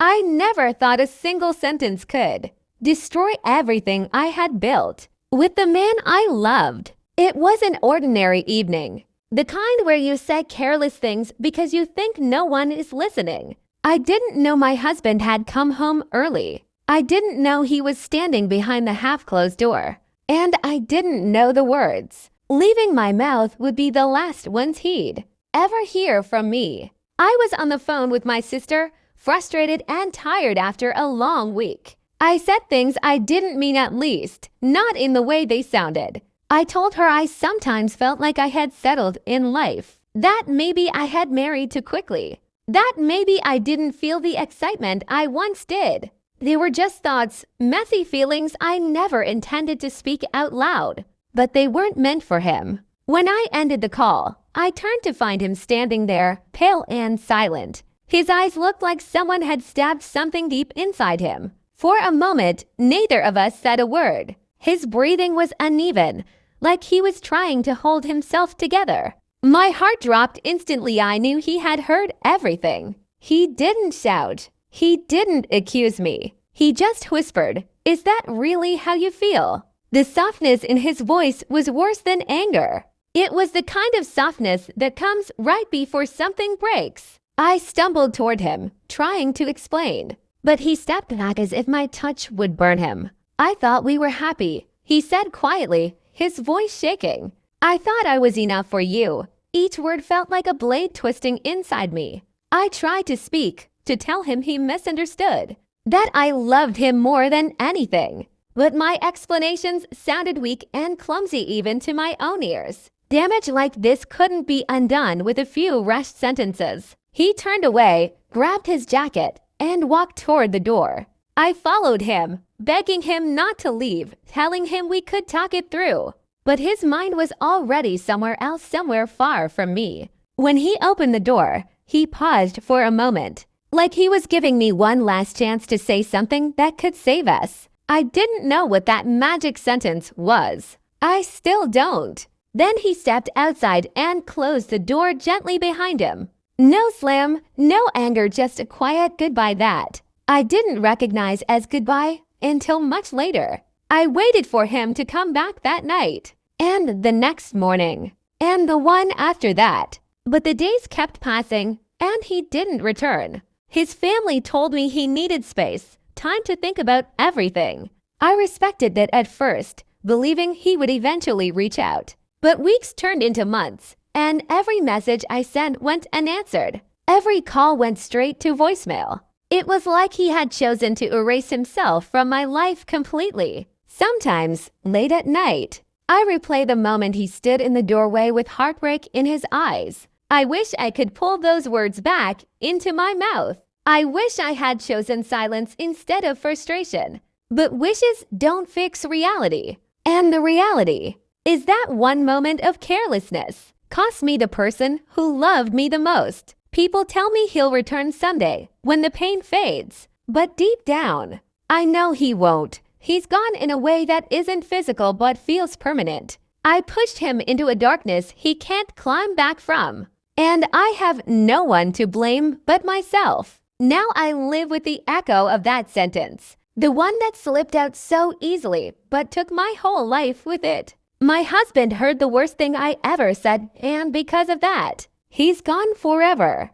I never thought a single sentence could destroy everything I had built with the man I loved. It was an ordinary evening, the kind where you say careless things because you think no one is listening. I didn't know my husband had come home early. I didn't know he was standing behind the half-closed door. And I didn't know the words leaving my mouth would be the last ones he'd ever hear from me. I was on the phone with my sister, frustrated and tired after a long week. I said things I didn't mean, at least not in the way they sounded. I told her I sometimes felt like I had settled in life, that maybe I had married too quickly, that maybe I didn't feel the excitement I once did. They were just thoughts, messy feelings I never intended to speak out loud, but they weren't meant for him. When I ended the call, I turned to find him standing there, pale and silent. His eyes looked like someone had stabbed something deep inside him. For a moment, neither of us said a word. His breathing was uneven, like he was trying to hold himself together. My heart dropped instantly. I knew he had heard everything. He didn't shout. He didn't accuse me. He just whispered, "Is that really how you feel?" The softness in his voice was worse than anger. It was the kind of softness that comes right before something breaks. I stumbled toward him, trying to explain, but he stepped back as if my touch would burn him. "I thought we were happy," he said quietly, his voice shaking. "I thought I was enough for you." Each word felt like a blade twisting inside me. I tried to speak, to tell him he misunderstood, that I loved him more than anything. But my explanations sounded weak and clumsy even to my own ears. Damage like this couldn't be undone with a few rushed sentences. He turned away, grabbed his jacket, and walked toward the door. I followed him, begging him not to leave, telling him we could talk it through. But his mind was already somewhere else, somewhere far from me. When he opened the door, he paused for a moment, like he was giving me one last chance to say something that could save us. I didn't know what that magic sentence was. I still don't. Then he stepped outside and closed the door gently behind him. No slam, no anger, just a quiet goodbye that I didn't recognize as goodbye until much later. I waited for him to come back that night, and the next morning, and the one after that. But the days kept passing, and he didn't return. His family told me he needed space, time to think about everything. I respected that at first, believing he would eventually reach out. But weeks turned into months, and every message I sent went unanswered. Every call went straight to voicemail. It was like he had chosen to erase himself from my life completely. Sometimes, late at night, I replay the moment he stood in the doorway with heartbreak in his eyes. I wish I could pull those words back into my mouth. I wish I had chosen silence instead of frustration. But wishes don't fix reality. And the reality is that one moment of carelessness cost me the person who loved me the most. People tell me he'll return someday when the pain fades. But deep down, I know he won't. He's gone in a way that isn't physical but feels permanent. I pushed him into a darkness he can't climb back from. And I have no one to blame but myself. Now I live with the echo of that sentence. The one that slipped out so easily, but took my whole life with it. My husband heard the worst thing I ever said, and because of that, he's gone forever.